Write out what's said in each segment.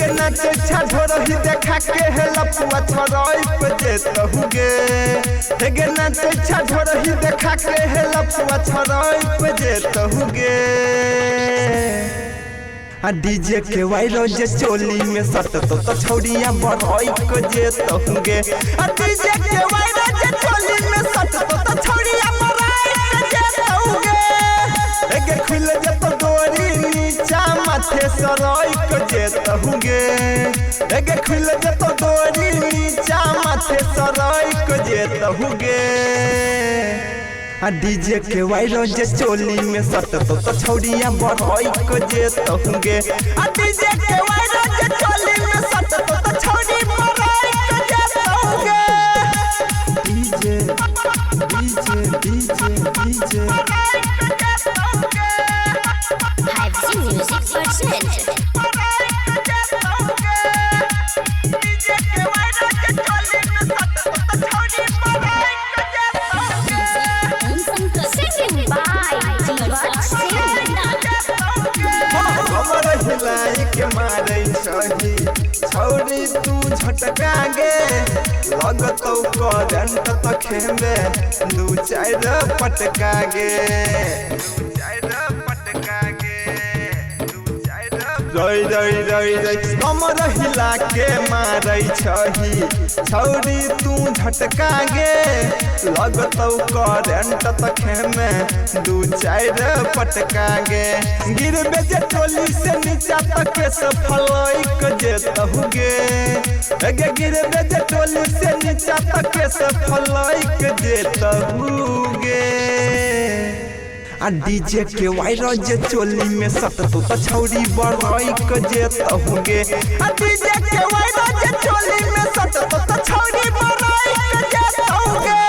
ढोरही देखा के है लपुआ छोड़ई पे जेतहुगे हेगे नाचे ढोरही देखा के है लपुआ छोड़ई पे जेतहुगे आ डीजे के वायरो जे चोली में सट तो छौड़िया बढ़ई को जेतहुगे आ डीजे के वायरो जे चोली में सट तो छौड़िया बढ़ई को जेतहुगे हेगे खुल जत डोरी नीचा माथे सरई को जेतहुगे हेगे खुल जत डोरी नीचा माथे सरई को जेतहुगे आ डीजे के वायरो जे चोली में सट तो छौड़िया बढ़ई को जेतहुगे आ डीजे के वायरो जे चोली में सट तो छौड़ी बढ़ई को जेतहुगे डीजे डीजे डीजे डीजे के मारे छही छौरी तू झटका गे लगतौ करंट त खेमे दू चार पटका गे रई रई रई रई कमर हिला के मारे छही छौरी तू झटका गे लगतौ करंट त खेमे दू चार पटका गे गिरबे जे टोली से नीचा तक से फलई क जेतहुगे हेगे गिरबे जे टोली से नीचा तक से फलई क जेतहुगे आ डीजे के वायरो जे चोली में सट तो छौड़ी बढ़ई क जेतहुगे आ डीजे के वायरो जे चोली में सट तो छौड़ी बढ़ई क जेतहुगे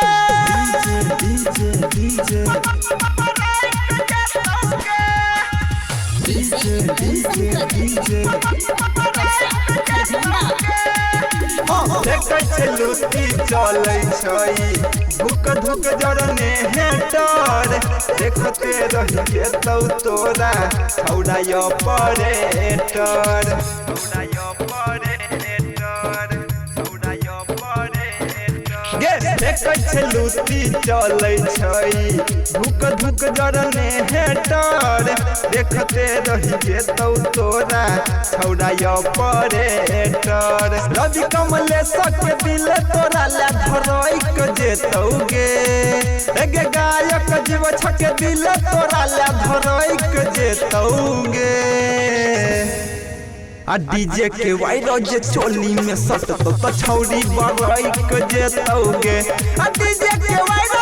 डीजे डीजे डीजे देखै छै लूटी चलै छै धुक धुक जरने हेटर देखते रहि जेतौ तोरा छौड़ा ऑपरेटर देखै छै लूटी चलै छै धुक धुक जरने हेटर देखते रहि जेतौ तोरा छौड़ा ऑपरेटर रवि कमलेश के दिल तोरा ला धरई क जेतौगे हेगे गायक जीव छके दिल तोरा ला धरई क जेतौगे आ डीजे के वायरो जे चोली में सट तो छौड़ी बढ़ई क जेतौगे आ डीजे के वायरो